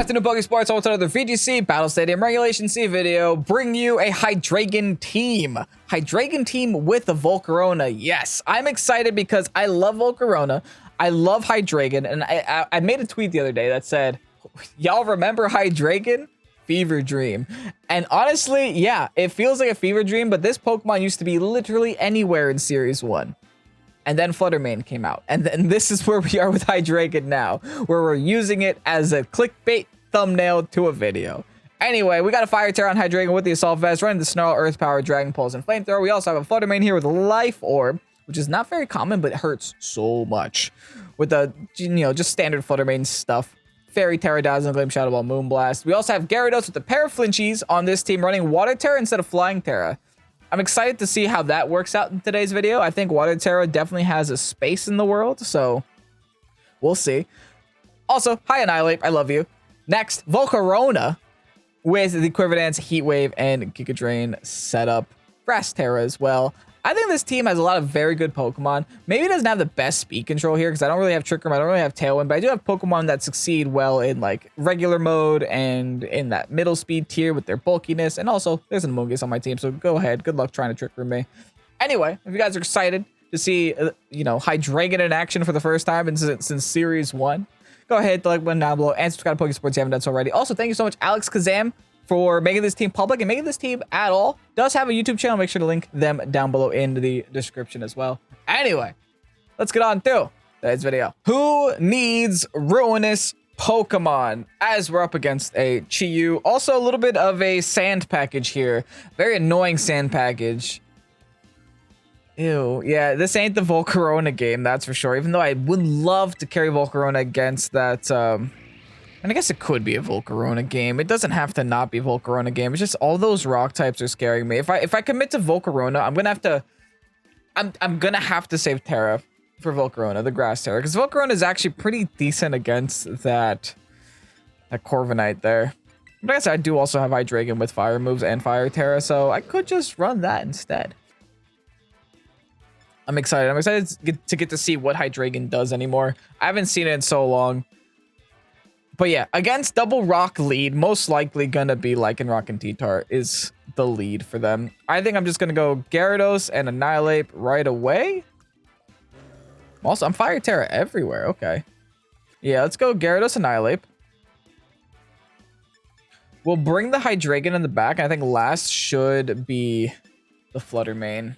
afternoon, Pokésports. On to another VGC Battle Stadium Regulation C video. Bring you a Hydreigon team. Hydreigon team with a Volcarona. Yes, I'm excited because I love Volcarona. I love Hydreigon, and I made a tweet the other day that said, y'all remember Hydreigon? Fever dream. And honestly, yeah, it feels like a fever dream, but this Pokemon used to be literally anywhere in Series 1. And then Flutter came out. And then this is where we are with Hydreigon now, where we're using it as a clickbait thumbnail to a video. Anyway, we got a Fire Tera on Hydreigon with the Assault Vest, running the Snarl, Earth Power, Dragon Pulse, and Flamethrower. We also have a Flutter here with a Life Orb, which is not very common, but it hurts so much. With the, just standard Flutter stuff. Fairy Tera, Dazzling Gleam, Shadow Ball, Moonblast. We also have Gyarados with the pair of flinchies on this team, running Water Tera instead of Flying Tera. I'm excited to see how that works out in today's video. I think Water Tera definitely has a space in the world, so we'll see. Also, hi Annihilate, I love you. Next, Volcarona with the Quiver Dance, Heat Wave, and Giga Drain setup. Grass Tera as well. I think this team has a lot of very good Pokemon. Maybe it doesn't have the best speed control here because I don't really have Trick Room, I don't really have Tailwind, but I do have Pokemon that succeed well in like regular mode and in that middle speed tier with their bulkiness. And also, there's an Amoonguss on my team, so go ahead. Good luck trying to Trick Room me. Anyway, if you guys are excited to see, Hydreigon in action for the first time since Series 1, go ahead, like button down below, and subscribe to Pokésports if you haven't done so already. Also, thank you so much, Alex Kazam, for making this team public and making this team at all. Does have a YouTube channel. Make sure to link them down below in the description as well. Anyway, let's get on through today's video. Who needs ruinous Pokemon? As we're up against a Chi-Yu. Also a little bit of a sand package here. Very annoying sand package. Ew. Yeah, this ain't the Volcarona game, that's for sure. Even though I would love to carry Volcarona against that, and I guess it could be a Volcarona game. It doesn't have to not be a Volcarona game. It's just all those rock types are scaring me. If I commit to Volcarona, I'm gonna have to save Tera for Volcarona, the Grass Tera, because Volcarona is actually pretty decent against that Corviknight there. But I guess I do also have Hydreigon with fire moves and Fire Tera, so I could just run that instead. I'm excited. I'm excited to get to see what Hydreigon does anymore. I haven't seen it in so long. But yeah, against double rock lead, most likely gonna be Lycanroc and T-Tar is the lead for them. I think I'm just gonna go Gyarados and Annihilate right away. Also, I'm Fire Tera everywhere. Okay. Yeah, let's go Gyarados, Annihilate. We'll bring the Hydreigon in the back. I think last should be the Flutter main.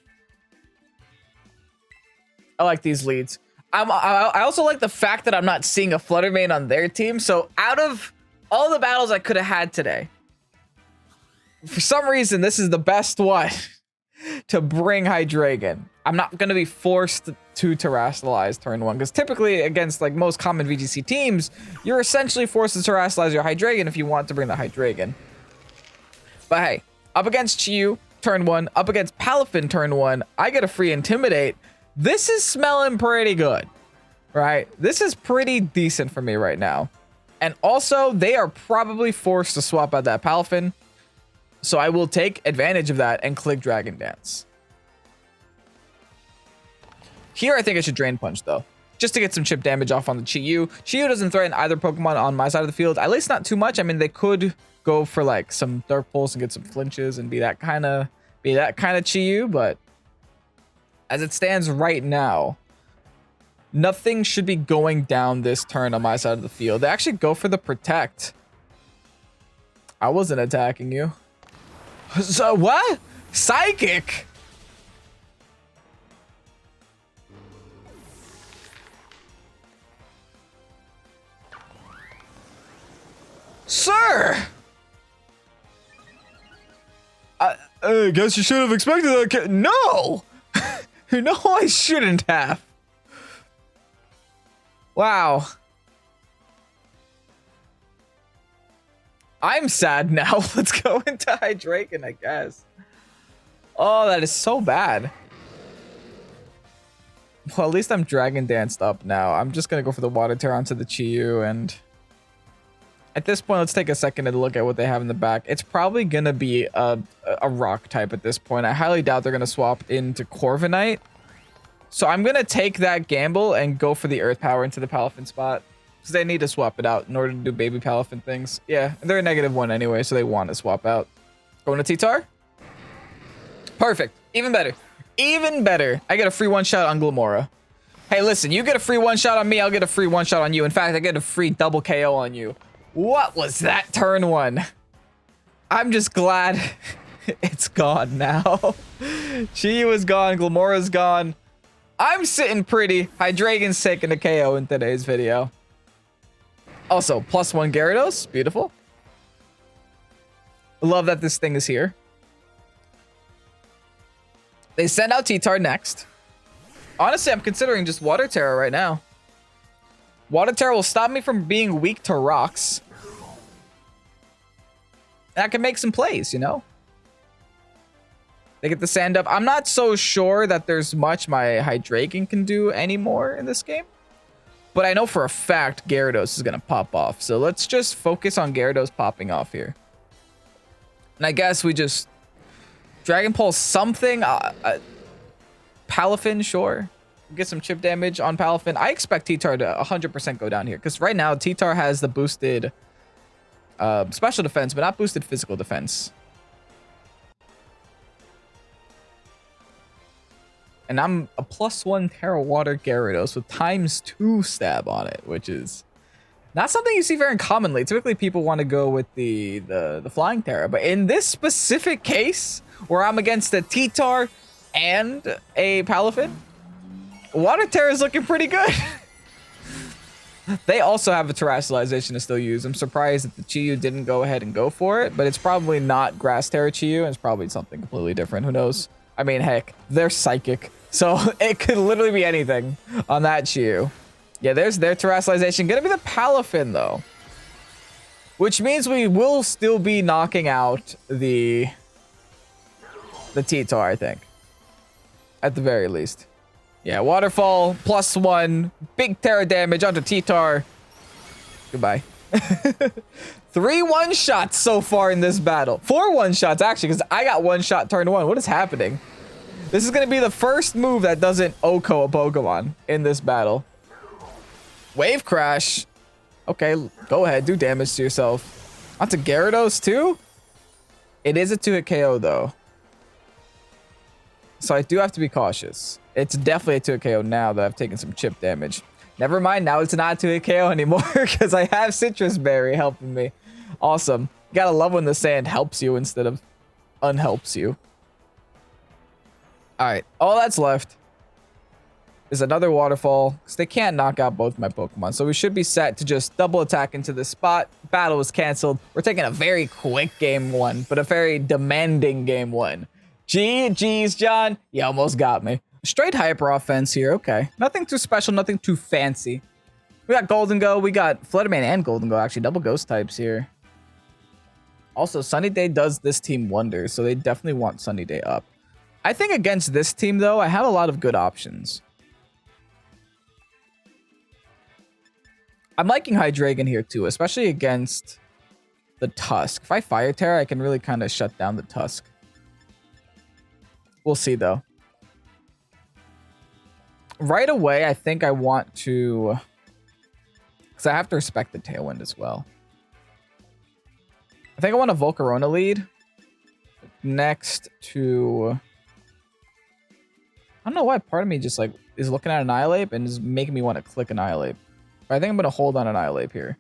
I like these leads. I also like the fact that I'm not seeing a Flutter main on their team. So out of all the battles I could have had today, for some reason, this is the best one to bring Hydreigon. I'm not going to be forced to Terrasilize turn 1, because typically against like most common VGC teams, you're essentially forced to Terrasilize your Hydreigon if you want to bring the Hydreigon. But hey, up against Chi-Yu turn 1, up against Palafin turn 1, I get a free Intimidate. This is smelling pretty good, right? This is pretty decent for me right now. And also, they are probably forced to swap out that Palafin. So I will take advantage of that and click Dragon Dance. Here, I think I should Drain Punch, though, just to get some chip damage off on the Chi-Yu. Chi-Yu doesn't threaten either Pokemon on my side of the field, at least not too much. I mean, they could go for like some Dark Pulse and get some flinches and be that kind of Chi-Yu, but as it stands right now, nothing should be going down this turn on my side of the field. They actually go for the Protect. I wasn't attacking you. So what? Psychic? Sir! I guess you should have expected that. No! No, I shouldn't have. Wow. I'm sad now. Let's go into Hydreigon, I guess. Oh, that is so bad. Well, at least I'm Dragon Danced up now. I'm just going to go for the Water Tera onto the Chi-Yu, and at this point, let's take a second to look at what they have in the back. It's probably going to be a rock type at this point. I highly doubt they're going to swap into Corviknight. So I'm going to take that gamble and go for the Earth Power into the Palafin spot. Because they need to swap it out in order to do baby Palafin things. Yeah, they're a -1 anyway, so they want to swap out. Going to T-Tar? Perfect. Even better. Even better. I get a free one-shot on Glamora. Hey, listen, you get a free one-shot on me, I'll get a free one-shot on you. In fact, I get a free double KO on you. What was that turn 1? I'm just glad it's gone now. Chi was gone, Glamora's gone. I'm sitting pretty. Hydreigon's taking a KO in today's video. Also, +1 Gyarados. Beautiful. Love that this thing is here. They send out T-Tar next. Honestly, I'm considering just Water Tera right now. Water Tera will stop me from being weak to rocks. And I can make some plays, you know? They get the sand up. I'm not so sure that there's much my Hydreigon can do anymore in this game. But I know for a fact Gyarados is going to pop off. So let's just focus on Gyarados popping off here. And I guess we just Dragon Pulse something. Palafin, sure. Get some chip damage on Palafin. I expect T-Tar to 100% go down here. Because right now, T-Tar has the boosted special defense, but not boosted physical defense. And I'm a +1 Tera Water Gyarados with ×2 stab on it, which is not something you see very commonly. Typically, people want to go with the Flying Tera. But in this specific case, where I'm against a T-Tar and a Palafin, Water Tera is looking pretty good. They also have a Terastallization to still use. I'm surprised that the Chi-Yu didn't go ahead and go for it, but it's probably not Grass Tera Chi-Yu, and it's probably something completely different. Who knows? I mean, heck, they're psychic, so it could literally be anything on that Chi-Yu. Yeah, there's their Terastallization. Gonna be the Palafin, though. Which means we will still be knocking out the T-Tar, I think. At the very least. Yeah, Waterfall, +1, big Tera damage onto T-Tar. Goodbye. 3 one-shots so far in this battle. 4 one-shots, actually, because I got one shot turn 1. What is happening? This is going to be the first move that doesn't OHKO a Pokemon in this battle. Wave Crash. Okay, go ahead. Do damage to yourself. Onto Gyarados, too? It is a 2-hit KO, though. So I do have to be cautious. It's definitely a 2-hit KO now that I've taken some chip damage. Never mind, now it's not a 2-hit KO anymore because I have Citrus Berry helping me. Awesome. You gotta love when the sand helps you instead of unhelps you. Alright, all that's left is another Waterfall because they can't knock out both my Pokemon. So we should be set to just double attack into this spot. Battle was canceled. We're taking a very quick game 1, but a very demanding game 1. GG's, John. You almost got me. Straight hyper offense here. Okay. Nothing too special. Nothing too fancy. We got Golden Go. We got Flutterman and Golden Go. Actually, double ghost types here. Also, Sunny Day does this team wonders. So they definitely want Sunny Day up. I think against this team, though, I have a lot of good options. I'm liking Hydreigon here, too. Especially against the Tusk. If I Fire Tera, I can really kind of shut down the Tusk. We'll see, though. Right away, I think I want to... Because I have to respect the Tailwind as well. I think I want a Volcarona lead. Next to... I don't know why part of me just like is looking at Annihilate and is making me want to click Annihilate. But I think I'm going to hold on Annihilate here.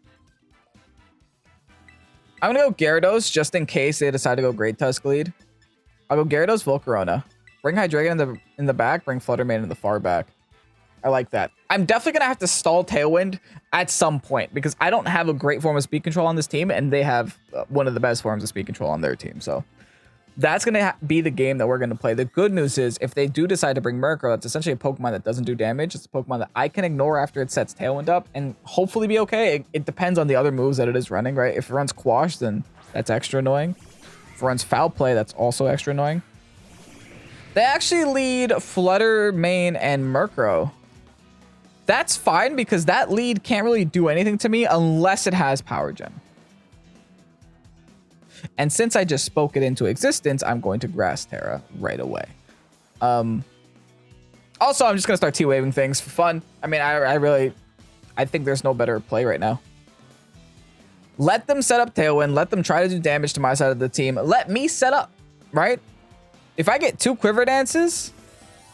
I'm going to go Gyarados just in case they decide to go Great Tusk lead. I'll go Gyarados, Volcarona. Bring Hydreigon in the back. Bring Flutterman in the far back. I like that. I'm definitely going to have to stall Tailwind at some point because I don't have a great form of speed control on this team and they have one of the best forms of speed control on their team. So that's going to be the game that we're going to play. The good news is if they do decide to bring Murkrow, that's essentially a Pokemon that doesn't do damage. It's a Pokemon that I can ignore after it sets Tailwind up and hopefully be okay. It depends on the other moves that it is running, right? If it runs Quash, then that's extra annoying. If it runs Foul Play, that's also extra annoying. They actually lead Flutter, Mane, and Murkrow. That's fine because that lead can't really do anything to me unless it has Power Gem. And since I just spoke it into existence, I'm going to Grass Tera right away. Also, I'm just going to start T-Waving things for fun. I mean, I I think there's no better play right now. Let them set up Tailwind. Let them try to do damage to my side of the team. Let me set up, right? If I get 2 Quiver Dances,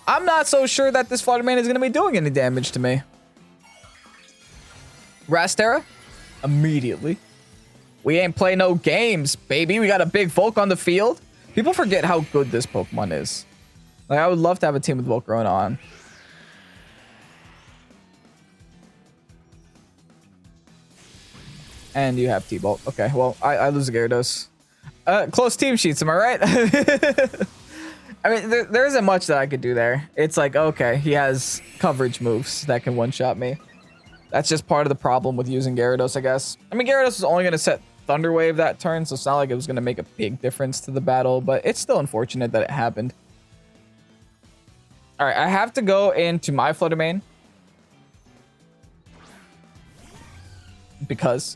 I'm not so sure that this Flutter Mane is going to be doing any damage to me. Tera immediately. We ain't play no games, baby. We got a big Volk on the field. People forget how good this Pokemon is. Like, I would love to have a team with Volcarona on. And you have T-Bolt. Okay, well, I lose a Gyarados. Close team sheets, am I right? I mean, there isn't much that I could do there. It's like, okay, he has coverage moves that can one-shot me. That's just part of the problem with using Gyarados, I guess. I mean, Gyarados is only going to set Thunder Wave that turn, so it's not like it was going to make a big difference to the battle, but it's still unfortunate that it happened. All right, I have to go into my Flutter Mane. Because...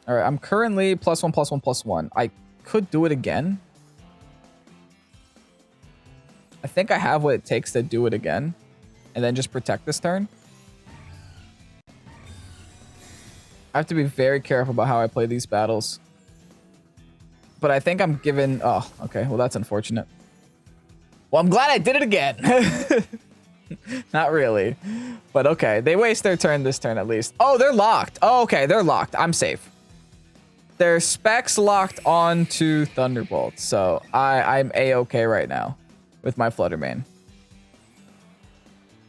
All right, I'm currently +1/+1/+1. I could do it again. I think I have what it takes to do it again. And then just protect this turn. I have to be very careful about how I play these battles. But I think I'm given... Oh, okay. Well, that's unfortunate. Well, I'm glad I did it again. Not really. But okay. They waste their turn this turn at least. Oh, they're locked. Oh, okay. They're locked. I'm safe. Their specs locked onto Thunderbolt. So I'm A-okay right now with my Flutter Mane.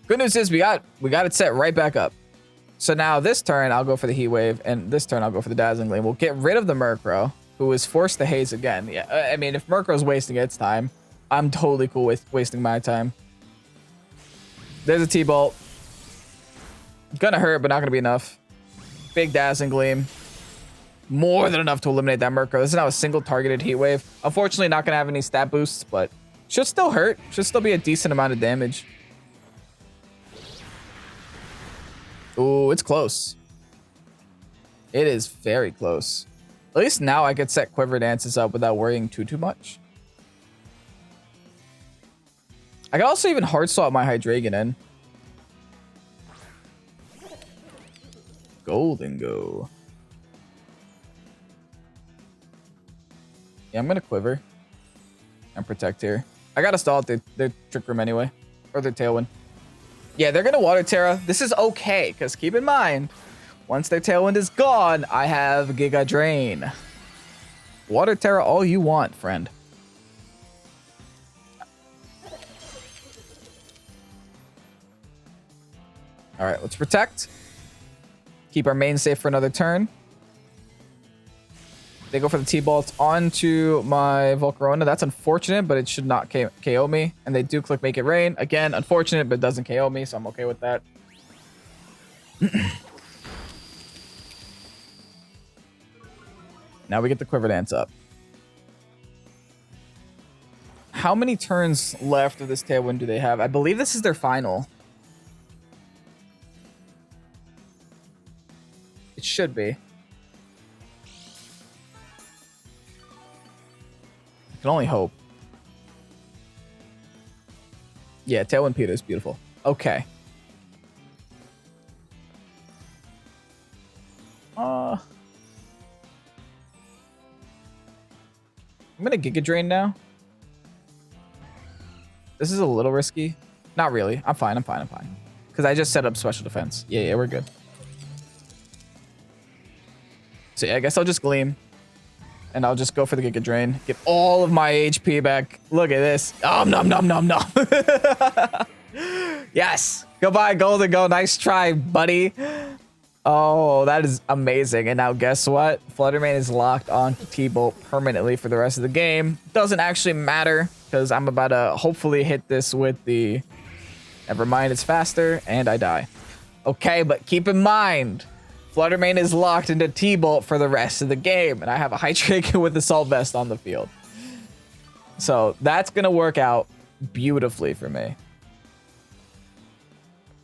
Good news is we got it set right back up. So now this turn I'll go for the Heat Wave, and this turn I'll go for the Dazzling Gleam. We'll get rid of the Murkrow, who is forced to haze again. Yeah, I mean, if Murkrow's wasting its time, I'm totally cool with wasting my time. There's a T-Bolt. Gonna hurt, but not gonna be enough. Big Dazzling Gleam. More than enough to eliminate that Murkrow. This is now a single targeted Heat Wave. Unfortunately, not gonna have any stat boosts, but should still hurt. Should still be a decent amount of damage. Ooh, it's close. It is very close. At least now I could set Quiver Dances up without worrying too much. I could also even hard swap my Hydreigon in. Golden Go. Yeah, I'm gonna Quiver and protect here. I gotta stall at their Trick Room anyway, or their Tailwind. Yeah, they're gonna Water Tera. This is okay, because keep in mind, once their Tailwind is gone, I have Giga Drain. Water Tera all you want, friend. All right, let's protect. Keep our main safe for another turn. They go for the T-Bolt onto my Volcarona. That's unfortunate, but it should not KO me. And they do click Make It Rain. Again, unfortunate, but it doesn't KO me, so I'm okay with that. Now we get the Quiver Dance up. How many turns left of this Tailwind do they have? I believe this is their final. It should be. I can only hope. Yeah, Tailwind Peter is beautiful. Okay. I'm gonna Giga Drain now. This is a little risky. Not really. I'm fine. Because I just set up special defense. Yeah, we're good. So yeah, I guess I'll just Gleam. And I'll just go for the Giga Drain. Get all of my HP back. Look at this. Nom. Yes. Goodbye, Golden Go. Nice try, buddy. Oh, that is amazing. And now guess what? Flutter Mane is locked on T-Bolt permanently for the rest of the game. Doesn't actually matter because I'm about to hopefully hit this with the... Never mind, it's faster. And I die. Okay, but keep in mind... Flutter Mane is locked into T-Bolt for the rest of the game, and I have a Hydreigon with Assault Vest on the field. So that's going to work out beautifully for me.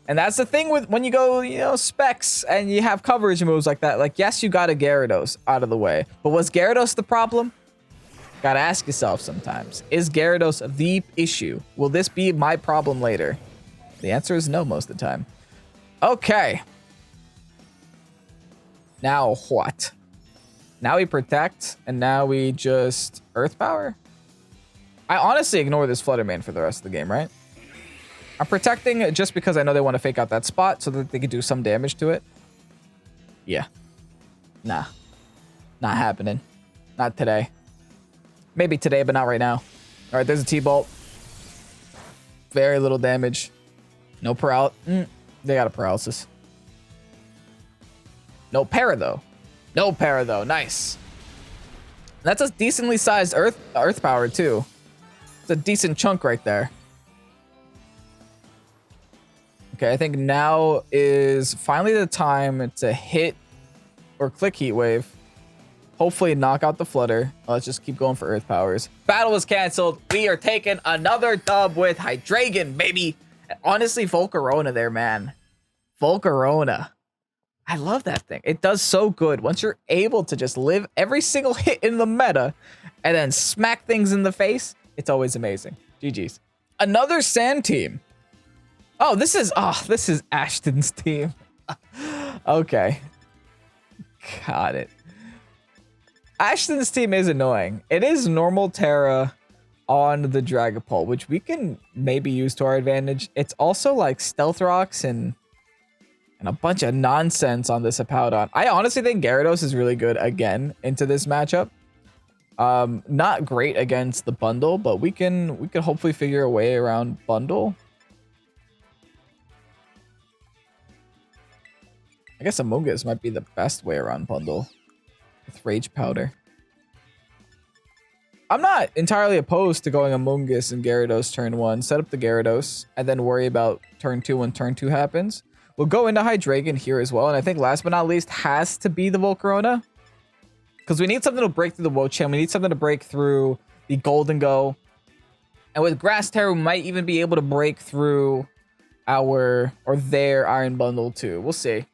And that's the thing with when you go, you know, specs and you have coverage moves like that. Like, yes, you got a Gyarados out of the way, but was Gyarados the problem? Gotta ask yourself sometimes, is Gyarados the issue? Will this be my problem later? The answer is no most of the time. Okay. Now what? Now we protect, and now we just Earth Power? I honestly ignore this Flutter main for the rest of the game, right? I'm protecting just because I know they want to fake out that spot so that they can do some damage to it. Yeah. Nah. Not happening. Not today. Maybe today, but not right now. All right, there's a T-Bolt. Very little damage. No paralysis. They got a paralysis. No para, though. No para, though. Nice. That's a decently sized earth power, too. It's a decent chunk right there. Okay, I think now is finally the time to hit or click Heat Wave. Hopefully knock out the Flutter. Let's just keep going for Earth Powers. Battle was canceled. We are taking another dub with Hydreigon, baby. Honestly, Volcarona there, man. Volcarona. I love that thing. It does so good. Once you're able to just live every single hit in the meta and then smack things in the face, it's always amazing. GG's. Another Sand team. Oh, this is Ashton's team. Okay. Got it. Ashton's team is annoying. It is normal Tera on the Dragapult, which we can maybe use to our advantage. It's also like Stealth Rocks and a bunch of nonsense on this Hippowdon. I honestly think Gyarados is really good again into this matchup. Not great against the bundle, but we can hopefully figure a way around bundle. I guess Amoonguss might be the best way around bundle with Rage Powder. I'm not entirely opposed to going Amoonguss and Gyarados turn 1. Set up the Gyarados and then worry about turn 2 when turn 2 happens. We'll go into Hydreigon here as well. And I think last but not least has to be the Volcarona. Because we need something to break through the Wo-Chan. We need something to break through the Golden Go. And with Grass Tera, we might even be able to break through their Iron Bundle too. We'll see.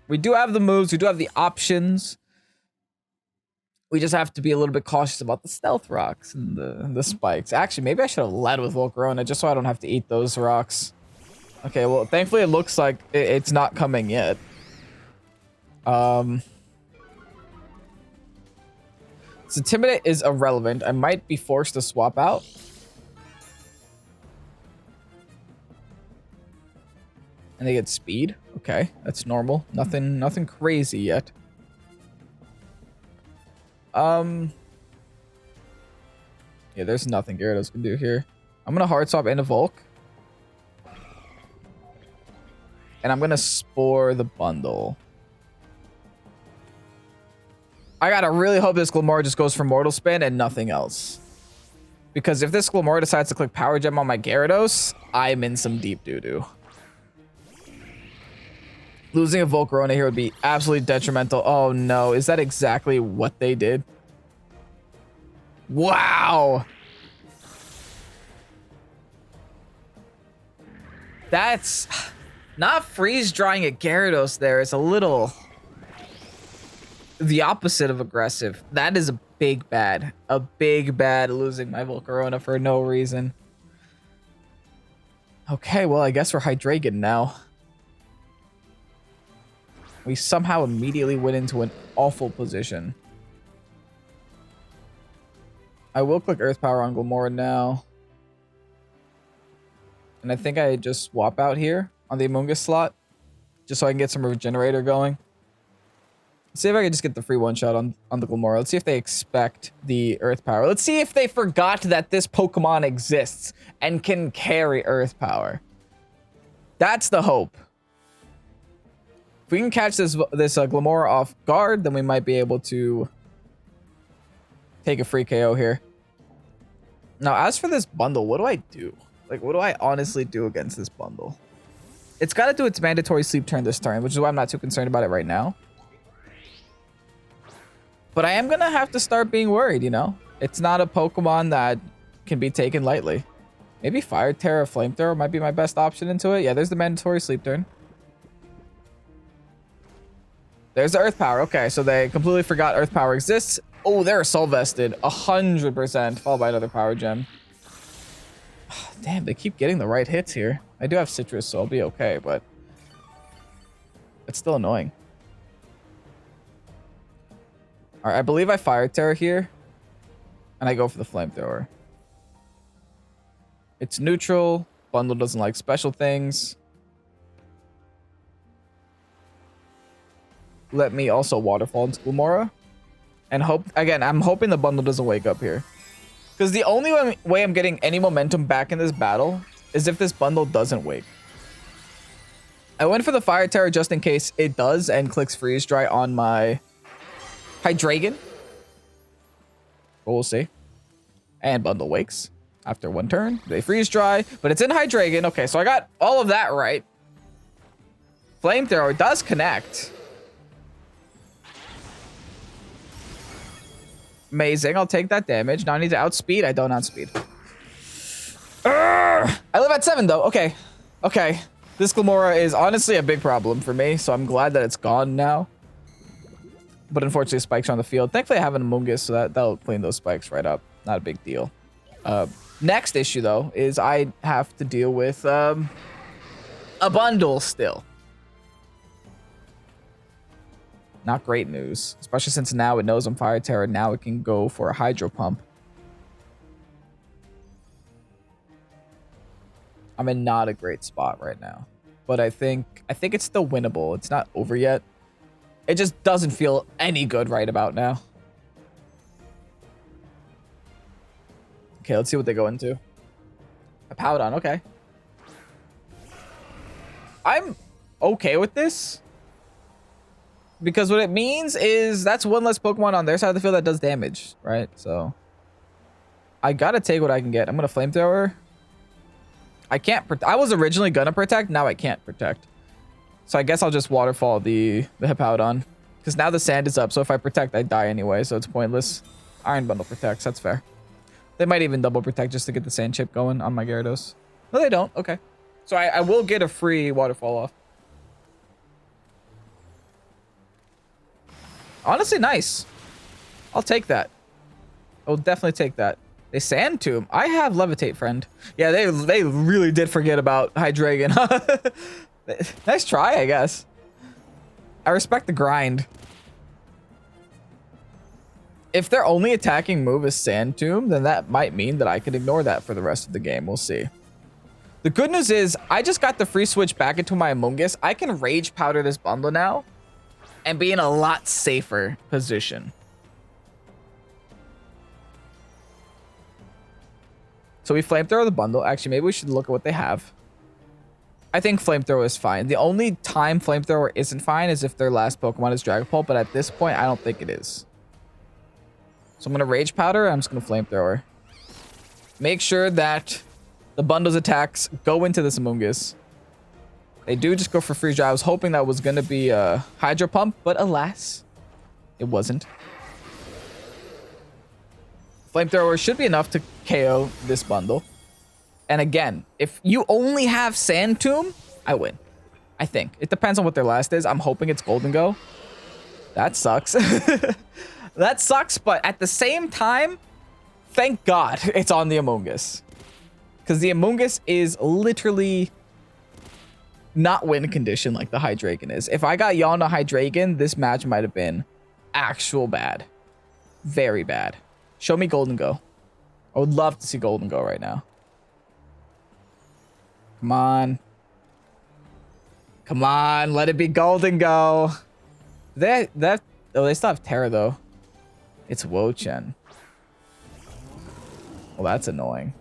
We do have the moves. We do have the options. We just have to be a little bit cautious about the Stealth Rocks and the spikes. Actually, maybe I should have led with Volcarona just so I don't have to eat those rocks. Okay, well, thankfully it looks like it's not coming yet. So Intimidate is irrelevant. I might be forced to swap out. And they get speed. Okay, that's normal. Nothing crazy yet. Yeah, there's nothing Gyarados can do here. I'm gonna hard swap into Volk. And I'm gonna Spore the bundle. I gotta really hope this Glimmora just goes for Mortal Spin and nothing else. Because if this Glimmora decides to click Power Gem on my Gyarados, I'm in some deep doo-doo. Losing a Volcarona here would be absolutely detrimental. Oh no, is that exactly what they did? Wow! That's... Not freeze drying a Gyarados there is a little... the opposite of aggressive. That is a big bad. A big bad losing my Volcarona for no reason. Okay, well, I guess we're Hydreigon now. We somehow immediately went into an awful position. I will click Earth Power on Glimmora now. And I think I just swap out here on the Amoonguss slot. Just so I can get some Regenerator going. Let's see if I can just get the free one-shot on the Glimmora. Let's see if they expect the Earth Power. Let's see if they forgot that this Pokemon exists and can carry Earth Power. That's the hope. If we can catch this Glimmora off guard, then we might be able to take a free KO here. Now, as for this bundle, what do I do? Like, what do I honestly do against this bundle? It's got to do its mandatory sleep turn this turn, which is why I'm not too concerned about it right now. But I am going to have to start being worried, you know? It's not a Pokemon that can be taken lightly. Maybe Fire Tera, Flamethrower might be my best option into it. Yeah, there's the mandatory sleep turn. There's the Earth Power. Okay, so they completely forgot Earth Power exists. Oh, they're Soul Vested. 100%. Followed by another Power Gem. Damn, they keep getting the right hits here. I do have Citrus, so I'll be okay, but... It's still annoying. All right, I believe I Fire Tera here. And I go for the Flamethrower. It's neutral. Bundle doesn't like special things. Let me also Waterfall into Glamora. And hope, again, I'm hoping the bundle doesn't wake up here. Because the only way I'm getting any momentum back in this battle is if this bundle doesn't wake. I went for the Fire Tera just in case it does and clicks Freeze Dry on my Hydreigon. But we'll see. And bundle wakes after one turn. They Freeze Dry, but it's in Hydreigon. Okay, so I got all of that right. Flamethrower does connect. Amazing. I'll take that damage. Now I need to outspeed. I don't outspeed. Urgh! I live at 7 though. Okay. Okay. This Glamora is honestly a big problem for me, so I'm glad that it's gone now. But unfortunately, spikes are on the field. Thankfully, I have an Amoonguss, so that'll clean those spikes right up. Not a big deal. Next issue, though, is I have to deal with a bundle still. Not great news, especially since now it knows I'm Fire Tera. Now it can go for a Hydro Pump. I'm in not a great spot right now, but I think it's still winnable. It's not over yet. It just doesn't feel any good right about now. Okay, let's see what they go into. A Powdon, okay. I'm okay with this. Because what it means is that's one less Pokemon on their side of the field that does damage, right? So I gotta take what I can get. I'm gonna Flamethrower. I can't. I was originally gonna protect. Now I can't protect. So I guess I'll just Waterfall the Hippowdon. Because now the sand is up. So if I protect, I die anyway. So it's pointless. Iron Bundle protects. That's fair. They might even double protect just to get the sand chip going on my Gyarados. No, they don't. Okay. So I will get a free Waterfall off. Honestly, nice. I'll take that. I'll definitely take that. They Sand Tomb. I have Levitate, friend. Yeah, they really did forget about Hydreigon. Nice try, I guess. I respect the grind. If their only attacking move is Sand Tomb, then that might mean that I can ignore that for the rest of the game. We'll see. The good news is I just got the free switch back into my Amoonguss. I can Rage Powder this bundle now and be in a lot safer position. So we Flamethrower the bundle. Actually, maybe we should look at what they have. I think Flamethrower is fine. The only time Flamethrower isn't fine is if their last Pokemon is Dragapult, but at this point, I don't think it is. So I'm going to Rage Powder. I'm just going to Flamethrower. Make sure that the bundle's attacks go into this Amoonguss. They do just go for Freeze Dry. I was hoping that was going to be a Hydro Pump, but alas, it wasn't. Flamethrower should be enough to KO this bundle. And again, if you only have Sand Tomb, I win. I think. It depends on what their last is. I'm hoping it's Golden Go. That sucks. That sucks, but at the same time, thank God it's on the Amoonguss. Because the Amoonguss is literally not win condition like the Hydreigon is. If I got Yana Hydreigon, this match might have been actual bad. Very bad. Show me Golden Go. I would love to see Golden Go right now. Come on. Come on, let it be Golden Go. Oh, they still have Tera though. It's Wo-Chen. Well, that's annoying.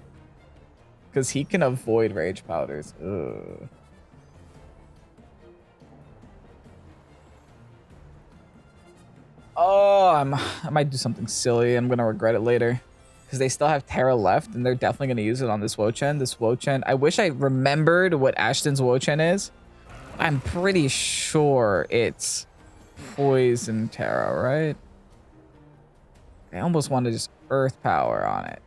Because he can avoid Rage Powders. Ugh. Oh, I might do something silly. I'm going to regret it later. Because they still have Tera left, and they're definitely going to use it on this Wo-Chen. This Wo-Chen, I wish I remembered what Ashton's Wo-Chen is. I'm pretty sure it's Poison Tera, right? I almost want to just Earth Power on it.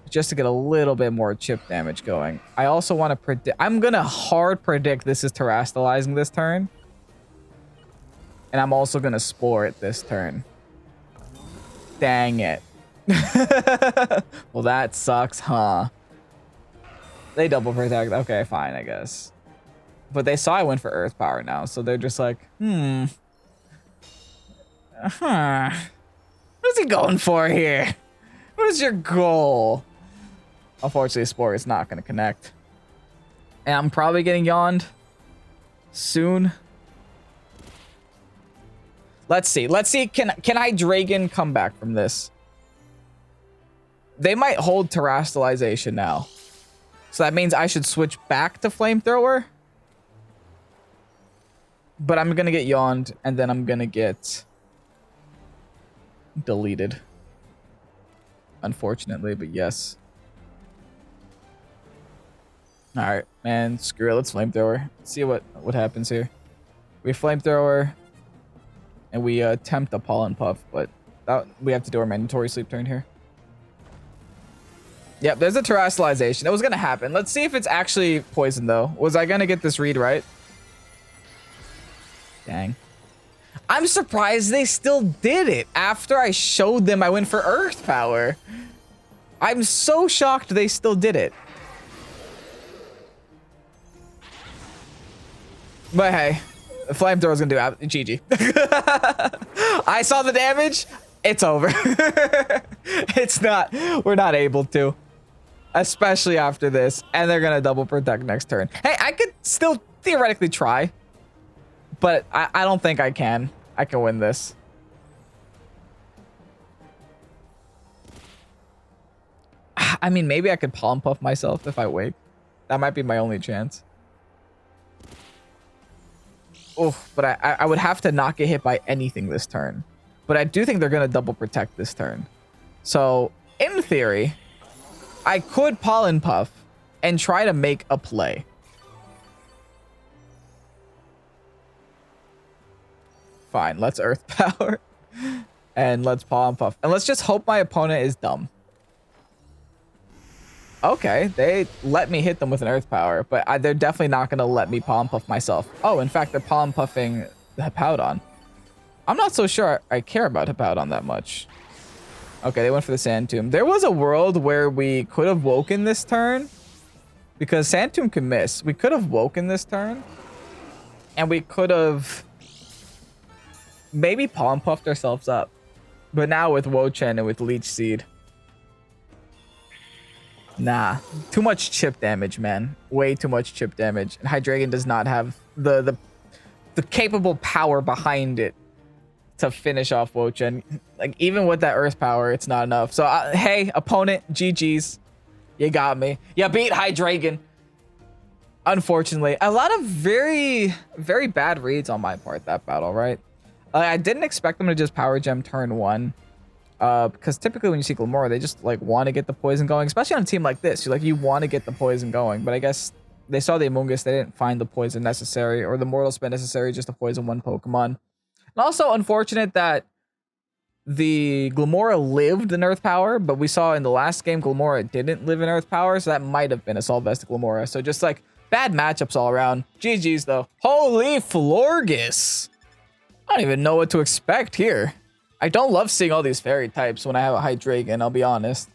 Just to get a little bit more chip damage going. I also want to predict... I'm going to hard predict this is Terastallizing this turn. And I'm also going to Spore it this turn. Dang it. Well, that sucks, huh? They double protect. Okay, fine, I guess. But they saw I went for Earth Power now, so they're just like, What is he going for here? What is your goal? Unfortunately, Spore is not going to connect. And I'm probably getting yawned soon. Let's see. Let's see. Can Hydreigon come back from this? They might hold Terastallization now. So that means I should switch back to Flamethrower. But I'm going to get yawned, and then I'm going to get deleted. Unfortunately, but yes. Alright, man. Screw it. Let's Flamethrower. Let's see what happens here. We Flamethrower, and we attempt a Pollen Puff, but we have to do our mandatory sleep turn here. Yep, there's a Terastallization. It was going to happen. Let's see if it's actually poison, though. Was I going to get this read right? Dang. I'm surprised they still did it after I showed them I went for Earth Power. I'm so shocked they still did it. But hey, the Flamethrower's gonna do GG. I saw the damage. It's over. It's not. We're not able to. Especially after this. And they're gonna double protect next turn. Hey, I could still theoretically try. But I don't think I can. I can win this. I mean, maybe I could Pollen Puff myself if I wake. That might be my only chance. Oh, but I would have to not get hit by anything this turn. But I do think they're going to double protect this turn. So, in theory, I could Pollen Puff and try to make a play. Fine, let's Earth Power. And let's Pollen Puff. And let's just hope my opponent is dumb. Okay, they let me hit them with an Earth Power, but they're definitely not going to let me Pollen Puff myself. Oh, in fact, they're Pollen Puffing the Hippowdon. I'm not so sure I care about Hippowdon that much. Okay, they went for the Sand Tomb. There was a world where we could have woken this turn, because Sand Tomb can miss. We could have woken this turn, and we could have maybe Pollen Puffed ourselves up. But now with Wo-Chen and with Leech Seed, nah, too much chip damage, man. Way too much chip damage. And Hydreigon does not have the capable power behind it to finish off Wo-Chen. Like, even with that Earth Power, it's not enough. So, hey, opponent, GG's. You got me. You beat Hydreigon. Unfortunately, a lot of very, very bad reads on my part that battle, right? I didn't expect them to just Power Gem turn one. Because typically when you see Glimmora, they just like want to get the poison going, especially on a team like this. You want to get the poison going, but I guess they saw the Amoonguss, they didn't find the poison necessary or the Mortal Spin necessary just to poison one Pokemon. And also unfortunate that the Glimmora lived in Earth Power, but we saw in the last game Glimmora didn't live in Earth Power, so that might have been a Solvestic Glimmora. So just like bad matchups all around. GG's though. Holy Florges! I don't even know what to expect here. I don't love seeing all these fairy types when I have a Hydreigon, I'll be honest.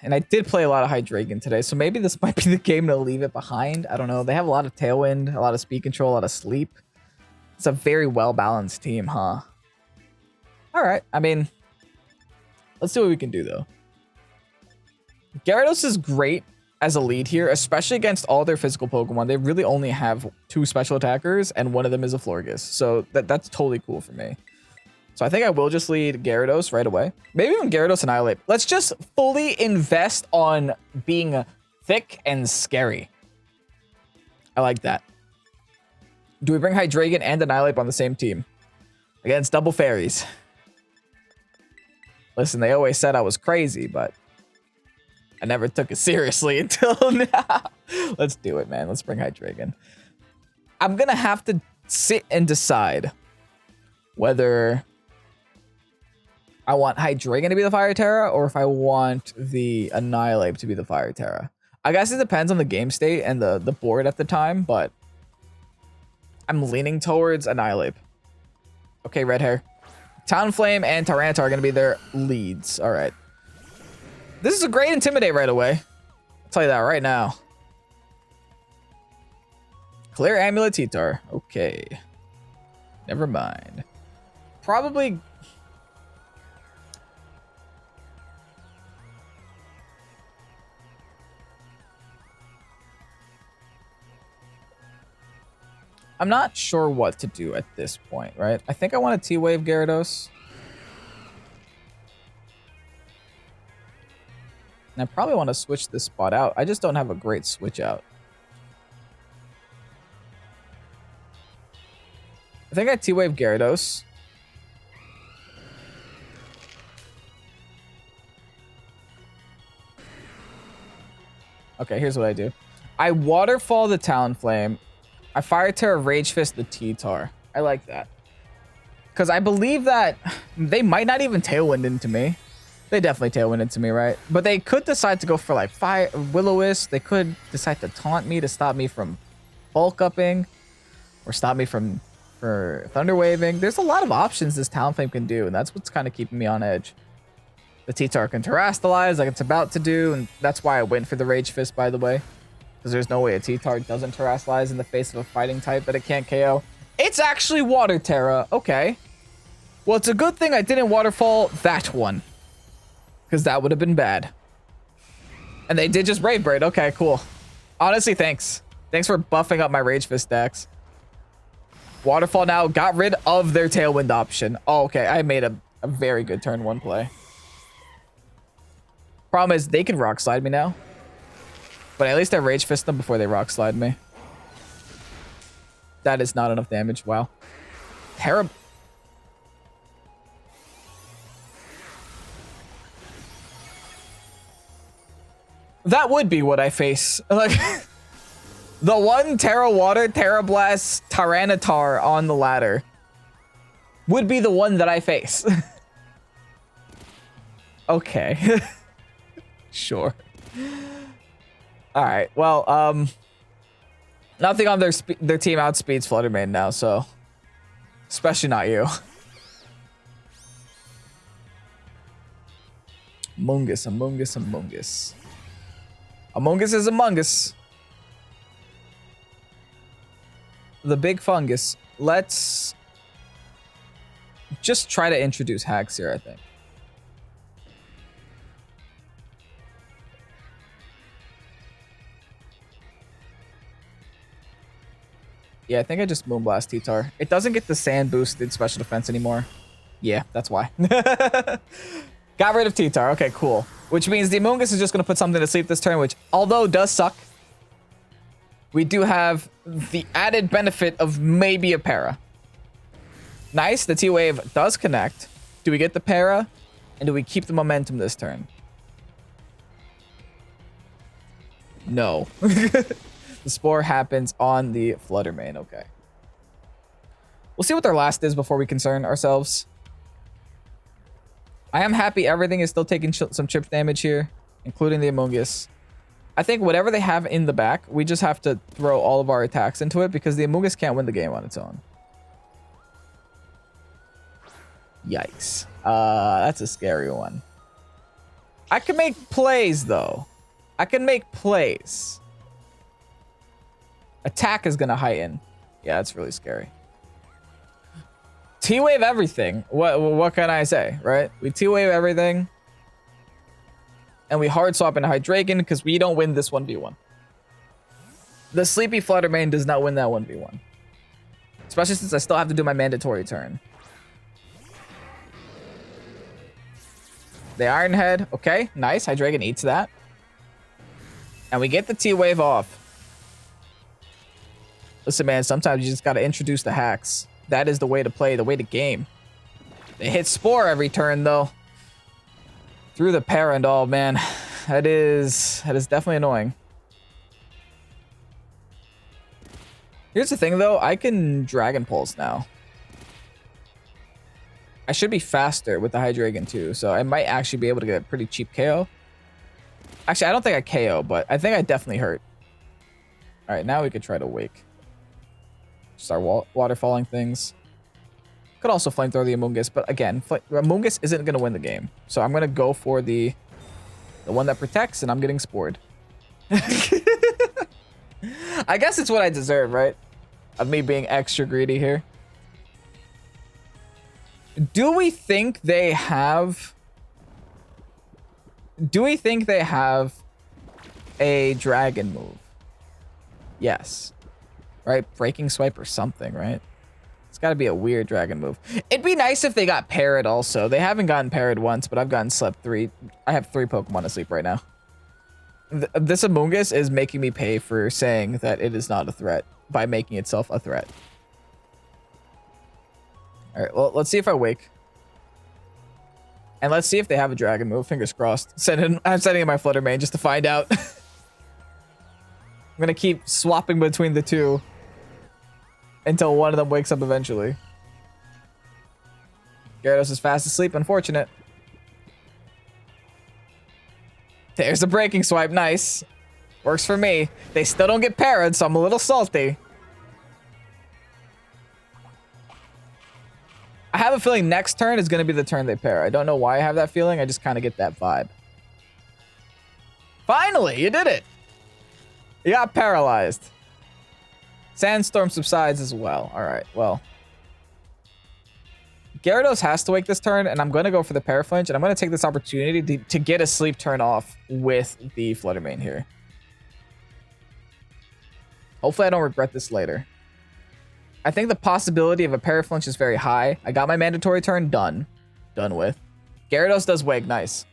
And I did play a lot of Hydreigon today, so maybe this might be the game to leave it behind. I don't know. They have a lot of Tailwind, a lot of Speed Control, a lot of Sleep. It's a very well-balanced team, huh? All right. I mean, let's see what we can do, though. Gyarados is great as a lead here, especially against all their physical Pokemon. They really only have 2 special attackers, and one of them is a Florges. So that's totally cool for me. So I think I will just lead Gyarados right away. Maybe even Gyarados Annihilate. Let's just fully invest on being thick and scary. I like that. Do we bring Hydreigon and Annihilate on the same team? Against double fairies. Listen, they always said I was crazy, but I never took it seriously until now. Let's do it, man. Let's bring Hydreigon. I'm going to have to sit and decide whether I want Hydreigon to be the Fire Tera or if I want the Annihilate to be the Fire Tera. I guess it depends on the game state and the board at the time, but I'm leaning towards Annihilate. Okay, red hair. Talonflame and Tyranitar are going to be their leads. All right. This is a great Intimidate right away. I'll tell you that right now. Clear Amulet T-Tar. Okay. Never mind. Probably... I'm not sure what to do at this point, right? I think I want a T-Wave Gyarados. And I probably want to switch this spot out. I just don't have a great switch out. I think I T-Wave Gyarados. Okay, here's what I do. I Waterfall the Talonflame. I Fire Terra Rage Fist the T-Tar. I like that. Because I believe that they might not even Tailwind into me. They definitely Tailwind into me, right? But they could decide to go for like Fire Will-O-Wisp. They could decide to taunt me to stop me from bulk upping. Or stop me from Thunder Waving. There's a lot of options this Talonflame can do. And that's what's kind of keeping me on edge. The T-Tar can Terrastalize like it's about to do. And that's why I went for the Rage Fist, by the way. Because there's no way a T-Tar doesn't Terrastalize in the face of a fighting type that it can't KO. It's actually Water Terra. Okay. Well, it's a good thing I didn't Waterfall that one. Because that would have been bad. And they did just Brave Bird. Okay, cool. Honestly, thanks. Thanks for buffing up my Rage Fist decks. Waterfall now got rid of their Tailwind option. Oh, okay. I made a very good turn one play. Problem is, they can Rock Slide me now. But at least I Rage Fist them before they Rock Slide me. That is not enough damage. Wow. Terrible. That would be what I face. Like, the one Tera Water, Tera Blast, Tyranitar on the ladder would be the one that I face. Okay. Sure. All right. Well, nothing on their team outspeeds Fluttermane now, so especially not you. Amoongus, Amoongus, Amoongus. Amoongus is Among Us. The big fungus. Let's just try to introduce hacks here, I think. Yeah, I think I just Moonblast T-Tar. It doesn't get the sand boosted special defense anymore. Yeah, that's why. Got rid of T-Tar. Okay, cool. Which means the Amoongus is just going to put something to sleep this turn, which, although does suck, we do have the added benefit of maybe a Para. Nice. The T-Wave does connect. Do we get the Para? And do we keep the momentum this turn? No. The Spore happens on the Fluttermane. Okay. We'll see what their last is before we concern ourselves. I am happy everything is still taking some chip damage here, including the Amoongus. I think whatever they have in the back, we just have to throw all of our attacks into it because the Amoongus can't win the game on its own. Yikes. That's a scary one. I can make plays, though. I can make plays. Attack is going to heighten. Yeah, that's really scary. T-Wave everything. What can I say, right? We T-Wave everything. And we hard swap into Hydreigon because we don't win this 1v1. The Sleepy Fluttermane does not win that 1v1. Especially since I still have to do my mandatory turn. The Iron Head. Okay, nice. Hydreigon eats that. And we get the T-Wave off. Listen, man, sometimes you just got to introduce the hacks. That is the way to play, the way to game. They hit Spore every turn, though. Through the Para and all, man. That is definitely annoying. Here's the thing, though. I can Dragon Pulse now. I should be faster with the Hydreigon, too. So I might actually be able to get a pretty cheap KO. Actually, I don't think I KO, but I think I definitely hurt. All right, now we could try to Wake. Start waterfalling things. Could also flamethrow the Amoongus, but again, Amoongus isn't going to win the game. So I'm going to go for the one that protects, and I'm getting Spored. I guess it's what I deserve, right? Of me being extra greedy here. Do we think they have... Do we think they have a dragon move? Yes. Right? Breaking swipe or something, right? It's got to be a weird dragon move. It'd be nice if they got parried also. They haven't gotten parried once, but I've gotten slept 3. I have 3 Pokemon asleep right now. This Amoonguss is making me pay for saying that it is not a threat by making itself a threat. All right, well, let's see if I wake. And let's see if they have a dragon move. Fingers crossed. I'm sending in my Flutter main just to find out. I'm going to keep swapping between the two until one of them wakes up eventually. Gyarados is fast asleep. Unfortunate. There's the breaking swipe. Nice. Works for me. They still don't get parried, so I'm a little salty. I have a feeling next turn is going to be the turn they pair. I don't know why I have that feeling. I just kind of get that vibe. Finally, you did it. You got paralyzed. Sandstorm subsides as well. All right, well. Gyarados has to wake this turn, and I'm going to go for the Paraflinch, and I'm going to take this opportunity to get a sleep turn off with the Flutter Mane here. Hopefully I don't regret this later. I think the possibility of a Paraflinch is very high. I got my mandatory turn done. Done with. Gyarados does wake. Nice.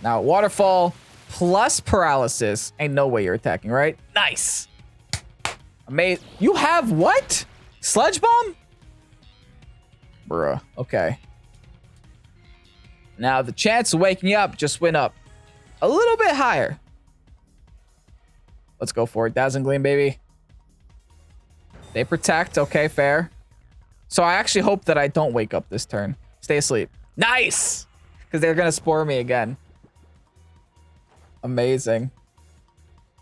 Now, Waterfall plus Paralysis. Ain't no way you're attacking, right? Nice. Amazing. You have what? Sludge Bomb? Bruh. Okay. Now, the chance of waking you up just went up a little bit higher. Let's go for it. Dazzling Gleam, baby. They protect. Okay, fair. So I actually hope that I don't wake up this turn. Stay asleep. Nice! Because they're going to spore me again. Amazing.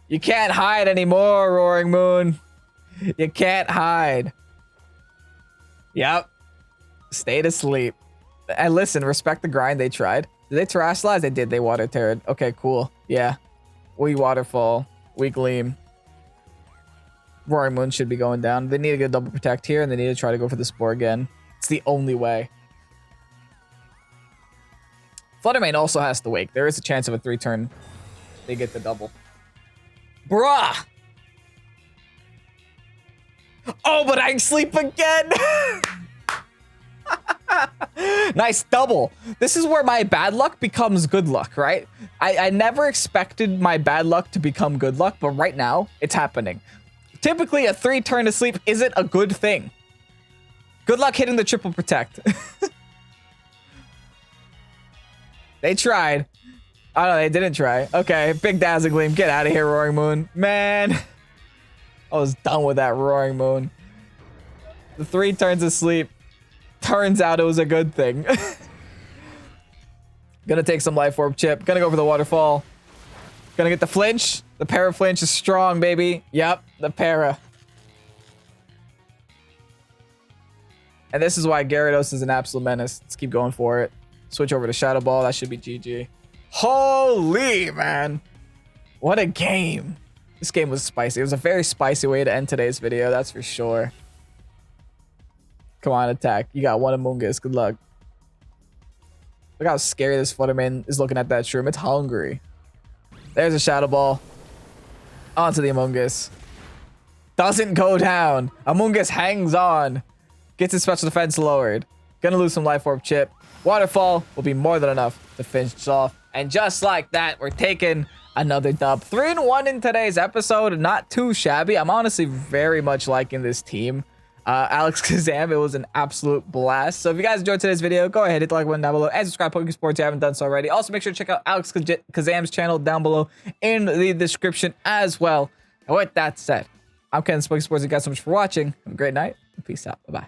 You can't hide anymore, Roaring Moon. You can't hide. Yep. Stayed asleep. And listen, respect the grind they tried. Did they terrestrialize? They did. They water terrored. Okay, cool. Yeah. We waterfall. We gleam. Roaring Moon should be going down. They need to get double protect here, and they need to try to go for the spore again. It's the only way. Flutter Mane also has to wake. There is a chance of a 3-turn. They get the double. Bruh! Oh, but I sleep again! Nice double. This is where my bad luck becomes good luck, right? I never expected my bad luck to become good luck, but right now, it's happening. Typically, a 3-turn to sleep isn't a good thing. Good luck hitting the triple protect. They tried. Oh, no, they didn't try. Okay, big Dazzling Gleam. Get out of here, Roaring Moon. Man, I was done with that Roaring Moon. The 3 turns of sleep. Turns out it was a good thing. Gonna take some Life Orb Chip. Gonna go for the Waterfall. Gonna get the flinch. The Para flinch is strong, baby. Yep, the Para. And this is why Gyarados is an absolute menace. Let's keep going for it. Switch over to Shadow Ball. That should be GG. Holy, man. What a game. This game was spicy. It was a very spicy way to end today's video, that's for sure. Come on, attack. You got one Amoonguss. Good luck. Look how scary this Flutter Mane is looking at that shroom. It's hungry. There's a Shadow Ball. Onto the Amoonguss. Doesn't go down. Amoonguss hangs on. Gets his special defense lowered. Gonna lose some Life Orb Chip. Waterfall will be more than enough to finish this off. And just like that, we're taking another dub. 3-1 in today's episode. Not too shabby. I'm honestly very much liking this team. Alex Kazam, it was an absolute blast. So if you guys enjoyed today's video, go ahead, hit the like button down below and subscribe to Pokésports if you haven't done so already. Also, make sure to check out Alex Kazam's channel down below in the description as well. And with that said, I'm Ken, Pokésports. Thank you guys so much for watching. Have a great night. And peace out. Bye-bye.